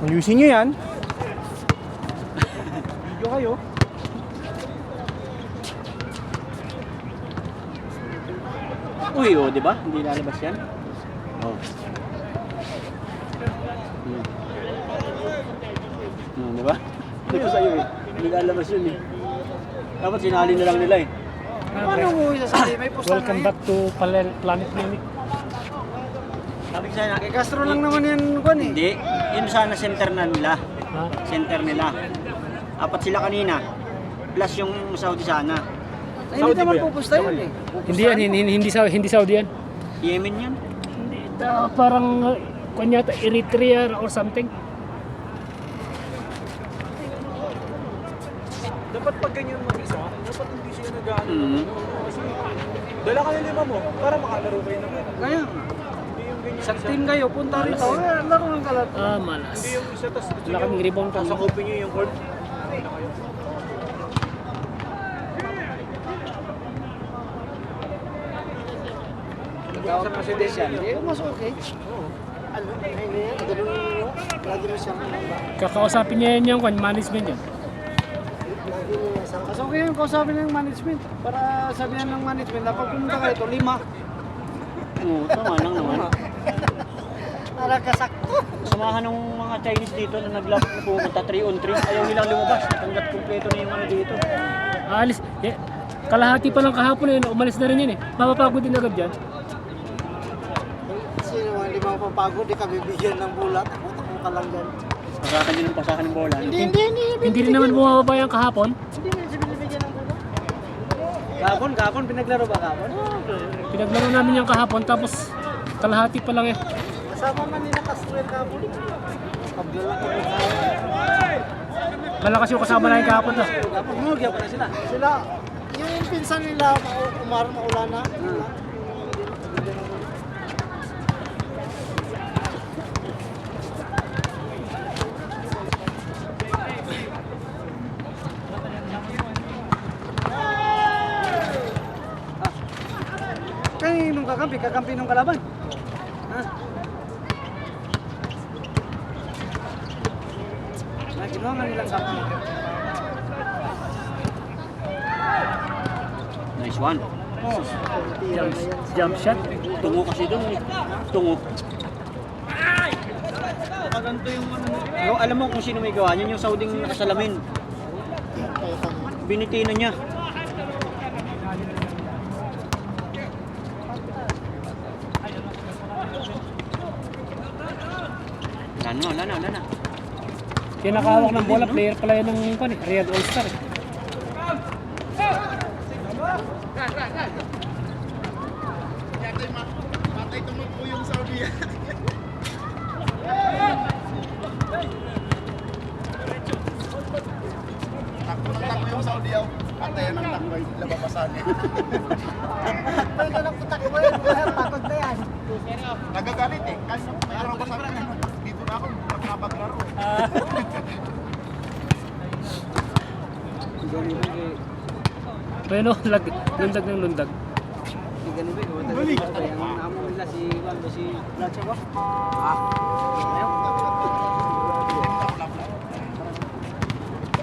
Ayusin nyo yan. Video kayo. Uy, oh, di ba? Hindi lalabas yan. Oh. Di ba? Hindi ko sa'yo eh. Hindi lalabas yun eh. Dapat sinali na lang nila eh. Ano mo isasabi? May postal Welcome na back to Planet Clinic. Sabi ko sa'yo na, Kay Castro lang naman yan, Juan eh. hindi. Yun sana center na nila. Ha? Center nila. Apat sila kanina. Plus yung Saudi sana. Ay, hindi naman pupusta yun eh. Hindi yan, hindi Saudi yan. Yemen yan. Hindi, parang kunyata Eritrea or something. Dapat pag ganyan mag-isa, dapat hindi siya nag-ano. Mm. Kasi dala ka ng lima mo para makalaro kayo naman. Kaya, Hindi yung ganyan. sa team kayo, punta rito. Laro ng kalat. Malas. Hindi yung isa, tas gusto Wala kaming rebound pa. sasakupin nyo yung court. Hindi na kayo. Tawag sa presidential. Hindi, mas okay. Kakausapin niya yan yung management yan. Mas okay yung kausapin ng management. Para sabihan ng management na pag pumunta kayo ito, 5. Oo, tama lang naman. Para kasakto. Samahan ng mga Chinese dito na naglap na pumunta 3-on-3. Ayaw nilang lumabas. Hanggat kumpleto na yung ano dito. Alis. Kalahati pa lang kahapon eh. Umalis na rin yun eh. Mapapagod din agad dyan. Sino mga hindi mapapagod, di kami bigyan ng bulat. Takbo ka lang dyan. Pagkatan nyo ng pasahan ng bola. Hindi. Hindi rin naman bumababa yung kahapon. Hindi mo siya binibigyan ng bulat. Kahapon, pinaglaro ba kahapon? Pinaglaro namin yung kahapon tapos kalahati pa lang eh. Kasama man nila Castro kahapon. Pagdala ko rin Malakas yung kasama na yung kahapon na. Kahapon, mugya pa na sila. Sila, yung pinsan nila, maulan na. Kaya nung kakampi nung kalaban. Ha? Ginawa nga nilang kampi. Nice one. Jump shot. Tungo kasi doon eh. Tungo. Kaganto yung ano. Alam mo kung sino may gawa niyan, yung Sauding nakasalamin. Binitino niya. Wala na. Kaya nakahawak ng bola, player pala yan ng Riyadh All-Star eh. Patay tumakbo yung Saudi. Takbo ng takbo yung Saudi. Patay yan ang takbo. Lababasan niya. Pwede ka lang putakbo yan, takot na yan. Nagagalit eh. Kasi mayroon ko sa akin. Dito na ako. Nagpapaglaro. Bueno, lundag ng lundag. Si ganun ba, balik. Ang amo nila si Juan, si Lacha ba?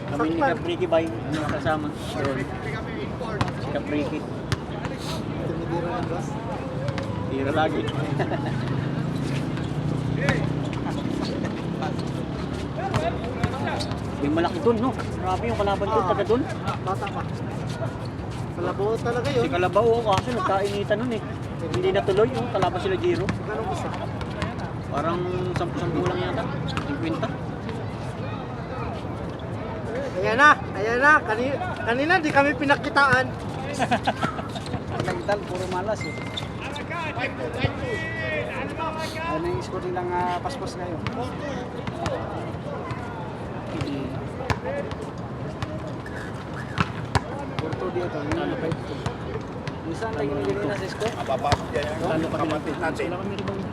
Kami ni Capricky Bay kasama. Si Capricky. Tumidiro ng boss. Tira lagi. Yung malaki dun, no? Grabe yung kalaban dun, taga dun. Bata pa. Malabo talaga Si yun. Calabao, kaso nagkainitan nun eh. Hindi natuloy yung kalaban sila Giro. Ganun gusto. Parang 10-10 lang yata. 50. Ayan na. Kanina di kami pinakitaan. Nagdal, puro malas eh. Ano yung score nilang paspas ngayon? Porto dito. Talo kayo. Minsan lagi na sa score. Mapapagod yan yung Talo kami. kapatid natin. Wala kami rebound.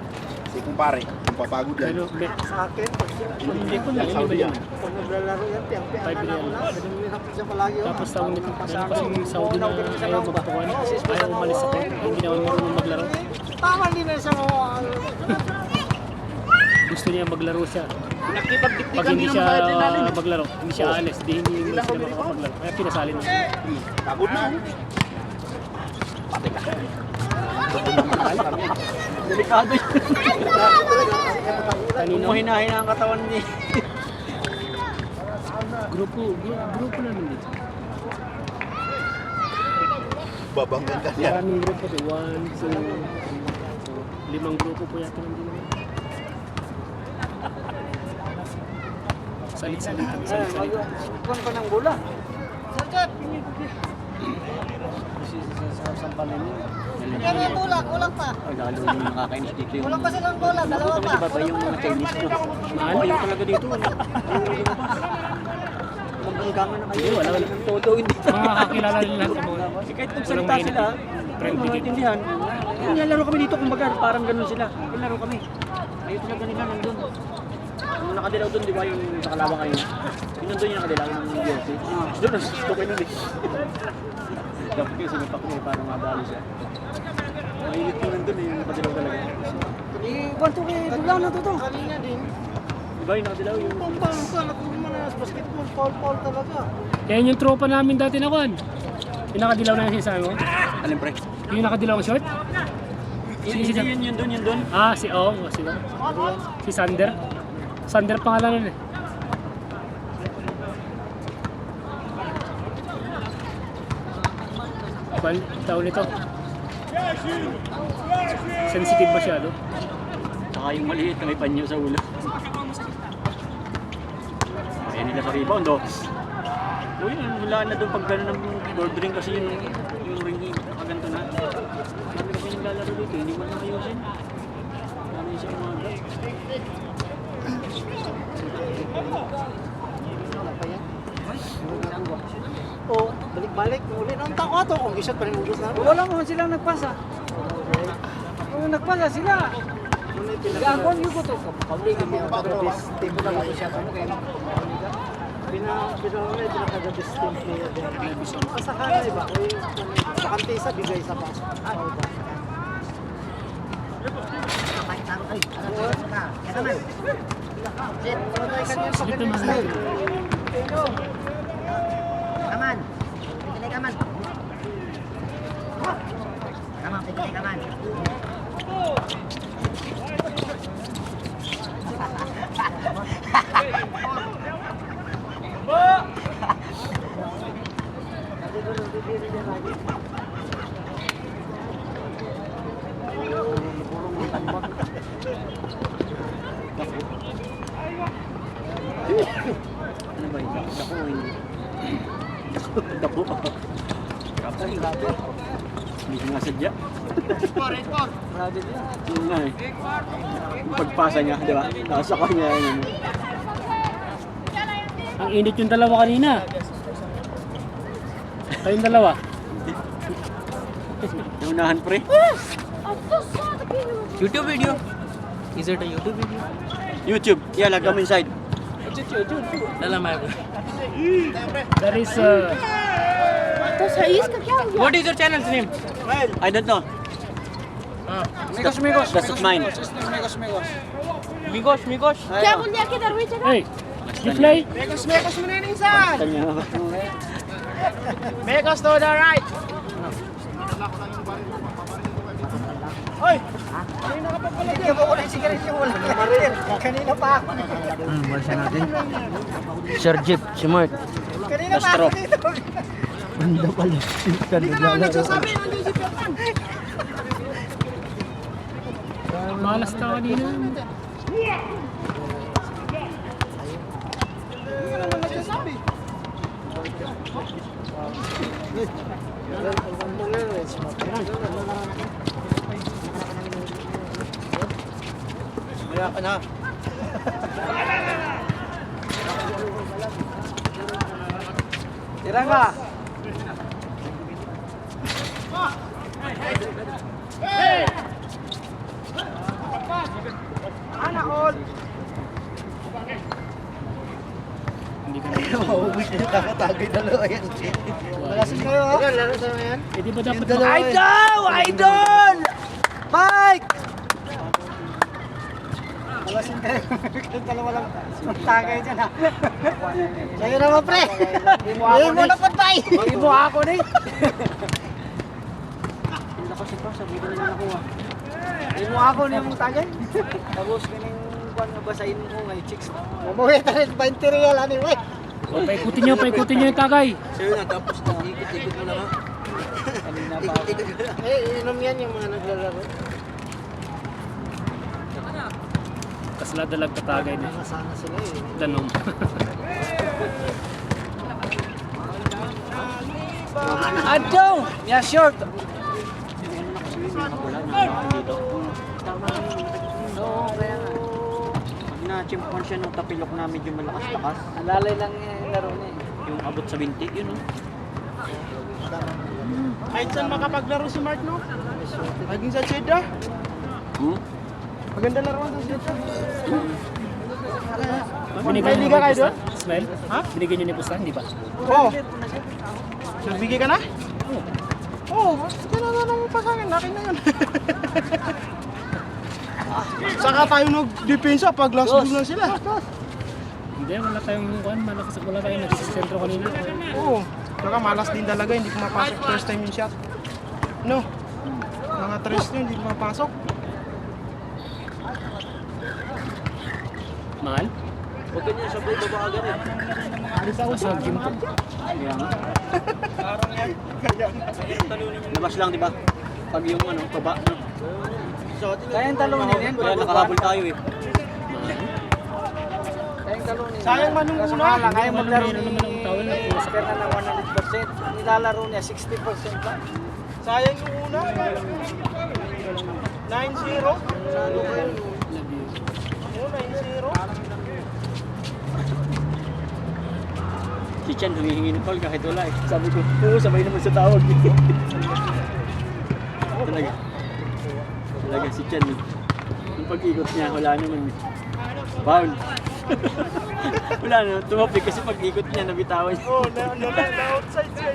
Si kumpare. Mapapagod yan. Pero, Sa akin, hindi ko na ba yan? kung naglalaro yan, tiyang-tiyang na ako na. Ganun siya palagi yun. Tapos tawag nito, meron kasing Saudi na ayaw magtukan. Ayaw umalis ako. Hindi na ako marunong maglaro. Tama din na siya mo. gusto niya maglaro siya. Pag Nakipagdiktikan hindi din siya naman tayo natin. maglaro, hindi siya aalis, hindi sila makakapaglaro. Kaya pinasali na. Pagod na. Delikado yun. Kanina, Mahina-hina ang katawan niya. grupo namin dito. Babanggan ka niya. Maraming grupo to. 1, 2, 3, 5 grupo po yata nandito naman. Salit-salit. Kuhan pa ng bola. Sampalan niyo. Kaya may bola, kulang pa. Ay, lalo yung nakakainis dito yung... Kulang pa silang bola, dalawa Kami pa. diba ba yung mga Chinese ko? Mahal? Oo, yung talaga dito. Yung lumabas. Maganggangan na kayo. Wala. Ang todo hindi. Mga kakilala rin lahat ng mga Kahit magsalita sila, Friend mga ticket. intindihan. Nilalaro kami dito, kumbaga parang ganun sila. Nilalaro kami. Ayaw talaga nila nandun. Yung nakadilaw dun, di ba yung sa Kalabang kayo? Yung nandun yung nakadilaw ng jersey. Doon, gusto ko yun eh. Dapat kayo sinipak niya para madali siya. Mainit mo nandun eh, yung nakadilaw talaga. Iwan to kay Dulang na to. Kanina din. Di ba yung nakadilaw yung... Pampang ka, nakuha mo na basketball, foul talaga. Yan yung tropa namin dati na kuhan. Yung nakadilaw na yung sinasabi mo? Alin pre? Yung nakadilaw ang short? Yun dun. Ah, si O. Si Sander. Sander pangalan nun eh. Taon nito. Sensitive masyado. Saka yung maliit na may panyo sa ulo. Kaya nila sa rebound oh. Uy, wala na doon pag gano'n ng board ring kasi yung ring kaganto na. Marami kasi naglalaro dito, hindi mo na ayusin. Marami siya umaga. O, balik-balik. Uli ng tako ato. Kung isat pa rin ubos na. Wala mo silang nagpasa. Kung nagpasa sila. Gagawin yung ko to. Pabli kami ang taga-bis. Tipo lang ako siya. Ano kayo? Pinangalay din ang taga-bis team player din. Sa kanay ba? Sa kantisa, bigay sa pas. Slip naman. Kaman. Pigilay kaman. Kaman, pigilay kaman. Ano ba yun? Dako o hindi? Dako. Grabe. Hindi ko nga sadya. Grabe din. Yun nga eh. Yung pagpasa niya, di ba? Nasa kanya yun. Ang init yung dalawa kanina. Kayong dalawa. Yung unahan pre. YouTube video. Is it a YouTube video? YouTube. Yeah, lagam inside. Lalamay ko. That is तो सही इसका क्या हो गया? What is your channel's name? I don't know. Migos. That's not mine. Migos. क्या बोल दिया किधर हुई जगह? Hey, you play? Migos mo na yun insan. Kanya. Migos to the right. Hoy! Kanina ka pa pala dyan. Hindi ka wala yung sigarilyo, wala ka maril. Kanina pa ako. Balsa natin. Sir Jeep, si Mark. Kanina pa ako dito. Ganda pala. Hindi ka naman nagsasabi, nandun si Pierman. Malas ka kanina. Hindi ka naman nagsasabi. Maya ka na. Tira ka. Anak all. Hindi ka na. Mauwi na kakatagay dalawa yan. Malasin kayo ha? Laro tayo ngayon? Eh di ba dapat Idol! Mike! Alasin tayo. Kayong dalawa lang. Tagay dyan ha. Sa'yo naman pre. Hindi mo na patay. Hindi mo ako ni. Ang lakas si Pras, sabi ko na nakuha. Hindi mo ako ni yung tagay. Tapos kaning kuan nga basahin mo ngay chicks. Mamuhi tayo 20 real anyway. O, paikutin nyo yung tagay. Sa'yo na tapos ikot-ikot mo na nga. Kanina pa ako. Inom yan yung mga naglalaro. Kasla dalag katagay na. Nakasana sila eh. Danom. Adjo! Yeah, short. Wala na dito. Oo, kaya nga. Pag na-chimpuan siya nung tapilok na medyo malakas-lakas, Nalalay lang yung laro niya eh. yung abot sa 20, yun o. Kahit saan makapaglaro si Mark, no? Maging sa Jeddah. Maganda laro sa Jeddah. Binigyan nyo Liga ni kayo Pusta? doon? Ismael? Ha? Binigyan nyo ni Pusta? Hindi ba? Oo. Nagbigay ka na? Oo. Kinananong mo pa sa akin. Akin na yun. Saka tayo nag-depensa pag last goal na sila. Hindi, wala tayong kuan. Wala tayong nagsisentro kanina. Oo. Saka malas din talaga. Hindi pumapasok first time yung shot. No? Mga tres na hindi pumapasok. Mahal? Huwag ganyan sa buhay baba agad eh. Sa gym po. Kaya nga. Labas lang, di ba? Pag yung ano, baba. No? Kaya yung talunin yan. Kaya nakahabol tayo eh. Kaya yung talunin. Sayang man yung Kaso una. nga lang, kaya Hindi maglaro naman ni ang tawel na puro sa Oscar na 100%. Nilalaro niya 60% lang. Sayang yung una. 9-0. Ano ko yun? love you. Oo, 9-0. Si Chan humihingi ng call kahit wala eh. Sabi ko, oo, sabay naman sa tawag. Talaga. Talaga si Chan. Yung pag-ikot niya, wala naman. Foul. Wala na, tumapik kasi pag-ikot niya, nabitawan niya. Oo, na-outside siya.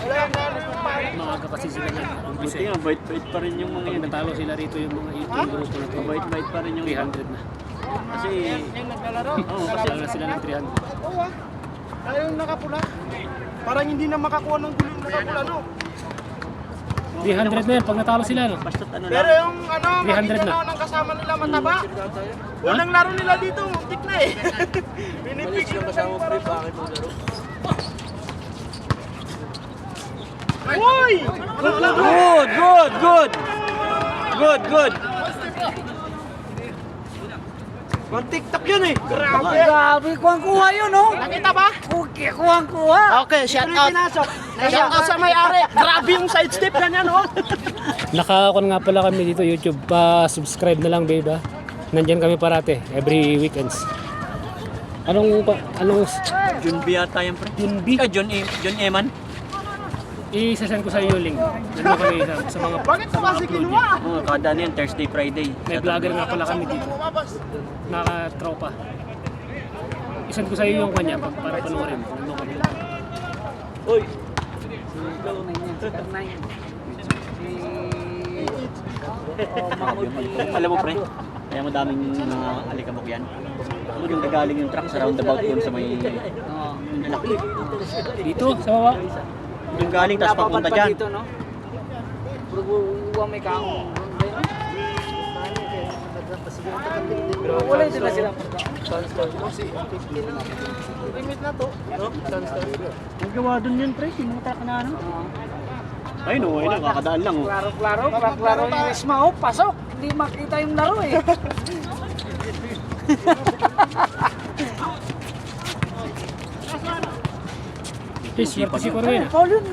Wala yung nalo yung pari. Maaga kasi sila nag-umpisa. Buti nga, bait-bait pa rin yung mga Pag yun. natalo sila rito yung mga yung grupo na to. Mabait-bait pa rin yung 300 na. Kasi, Yung naglalaro. oo, kasi Natalo na sila ng 300. Oo ah. Tayo yung nakapula. Parang hindi na makakuha ng gulo yung nakapula, no? 300 na yan pag natalo sila, no? basta't ano Pero lang. yung ano, 300 makita na. na ng kasama nila mataba. Unang laro nila dito, muntik na eh. Pinipig sila kasama pre, bakit mo laro? Uy! Good, good, good! Good, good! Pang TikTok yun eh. Grabe. Grabe, kuwang-kuha yun, no? Nakita ba? Kuwang-kuha. Okay, shout out. Shout out sa may-ari. Grabe yung side step ganyan, oh. Nakakon nga pala kami dito YouTube. Pa-subscribe na lang, babe, ha? Nandyan kami parate, every weekends. Anong John B yata yan, pre. John B? John Eman. I-send ko sa iyo yung link. Nandun kami sa mga Bakit mo kasi kinuha? Oo, kada ano yan, Thursday, Friday. may vlogger nga pala kami dito. Nakatropa. I-send ko sa iyo yung kanya para panoorin. Nandun kami. Uy! Alam mo, pre, kaya madaming mga alikabok yan. Yung gagaling yung truck sa roundabout doon sa may... Laki. Dito, sa baba. Yung galing, tapos papunta dyan. Dito, no? Puro may kaong. Wala din na sila. Limit na to. No? Ang gawa doon yun, pre, yung mga truck na ano. Ay no, ay nakakadaan lang. Oh. Klaro yung Isma, oh, pasok. Hindi makita yung laro eh. Swerte si Corwin. Paul yun.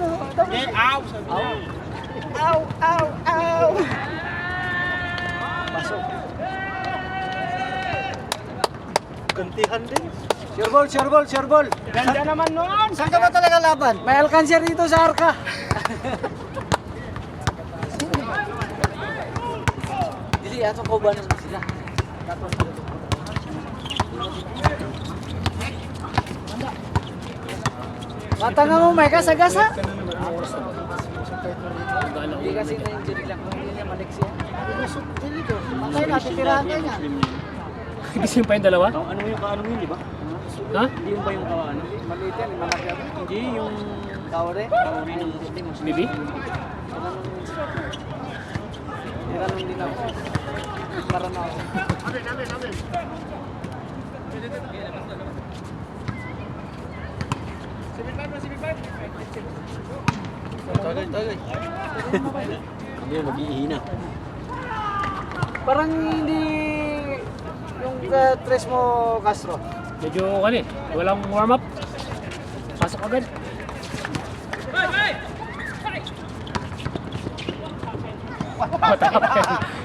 Eh, ow! Sabi niya. Ow. Pasok. Gantihan din. Sure ball. Ganda naman noon. Saan ka ba talaga laban? May alkanser dito sa Arca. Dili, ato ko ba naman sila? Matanga mo, may kasagasa. Hindi kasi na-injury lang. Hindi niya malik siya. Patay na, titirahan ka niya. Gising pa yung dalawa? Ano yung kaano yun, di ba? Ha? Hindi yung ba yung kaano? Maliit yan, malaki yan. Hindi yung Kaure? kauri ng Muslim. Bibi? Tira nung din ako. Para na ako. Hindi yun, nag-iihina. Parang hindi yung tres mo, Castro. Medyo walang warm up. Pasok agad.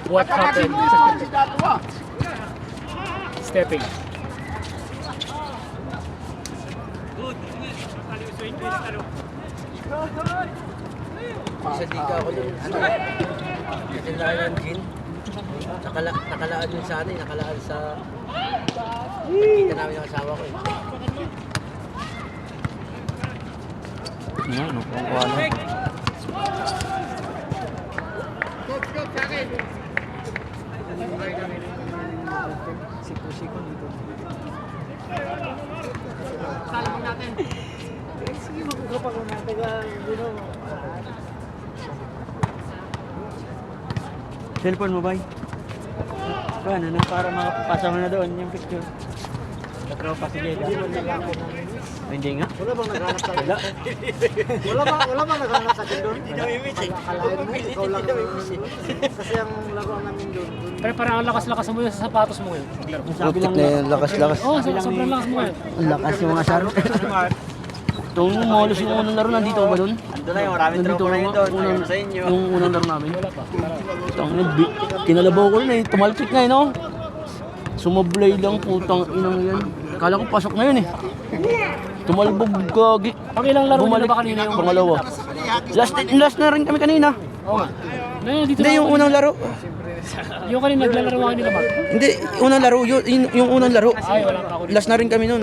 What happened? What happened? Stepping. Isa di ka ako dun, ano, natindahan ng gin. Nakalaan dun sa ano, nakalaan sa... Kita namin yung asawa ko eh. Ano kung ano. Siko-siko dito. Sige, magkakapa ko na. Taga, Cellphone mo ba? Paano na para makapasa mo na doon yung picture. Natropa si Jeda. Hindi nga. wala bang naghanap sa akin? Wala bang naghanap sa akin doon? Hindi daw imiss eh. Akalain mo, ikaw lang. Kasi ang laro namin doon. Pero parang ang lakas-lakas mo yung sa sapatos mo ngayon. Sabi lang yung lakas-lakas. Oo, sobrang lakas mo ngayon. Ang lakas yung mga saro. Itong molos yung unang laro, nandito ba dun? Ando na yung maraming tropa na yun doon. Ayun sa inyo. Yung unang laro namin. Kinalabaw ko na eh, tumalpik na eh no? Sumablay lang putang inang yan. Kala ko pasok na yun eh. Tumalbog gagi. Pang ilang laro nyo na ba kanina yung... Pangalawa. Last na rin kami kanina. Oo nga. Ngayon, dito Hindi, na yung ako- unang laro. Yung kanina naglalaro ako nila ba? Hindi, unang laro. Yung unang laro. Ay, wala pa ako dito. Last na rin kami nun.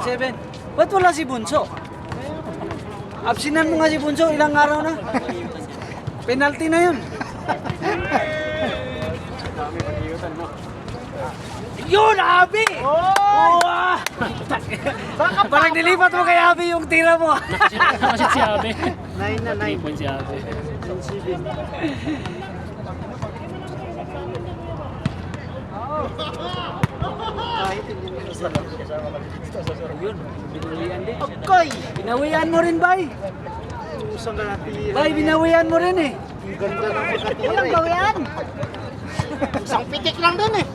All 7. Ba't wala si Bunso? Absinan mo nga si Bunso, ilang araw na. Penalty na yun. Yun, Abi! Oh! Parang nilipat mo kay Abi yung tira mo. Nakasit si Abe. 9 na 3 points si Abe. Kahit hindi mo nasala. Yun, binawian din. Okay, binawian mo rin, Bay. Usang ka natira. Bay, binawian mo rin eh. Ang ganda ng pagkatira. Walang bawian. Isang pitik lang dun eh.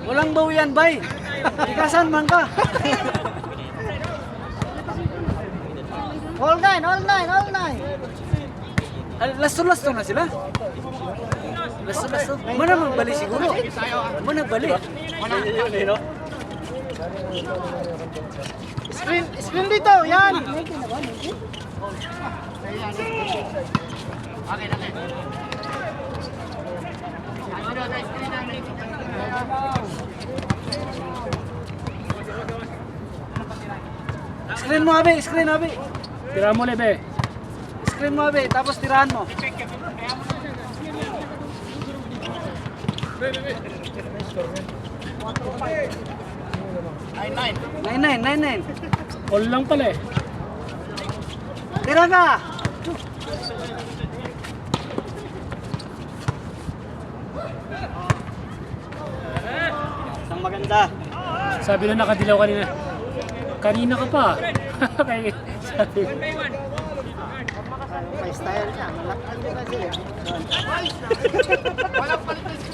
Walang bawian, Bay. Ikasan man ka. All nine. Lasto na sila. Lasto. Mana magbali siguro. Mana nagbali. Screen dito, yan. Screen mo, Abi. Tira mo, Lebe. Screen mo, Abi. Tapos tirahan mo. Nine. All lang pala eh. Tira ka! Isang maganda. Sabi na nakadilaw kanina. Kanina ka pa. Kaya sabi. May style niya. Malakad niya kasi.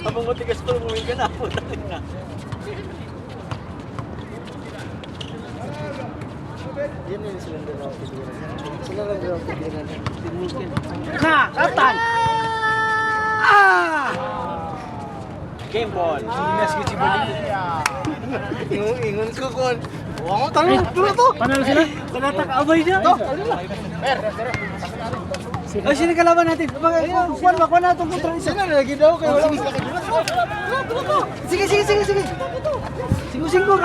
Habang matigas ko, umuwi ka na. Putang na. Yan yung sila dalawa titira. Sila lang dalawa titira. Tinukin. Na! Katan! Ah! Game ball. Ingas ko si Bali. Ingon ko kon. Oo, talo to. Panalo sila? Abay na. Ay, sino kalaban natin? Kuha na itong kontra isa. Sino lagi daw kayo? Sige. Singgo-singgo.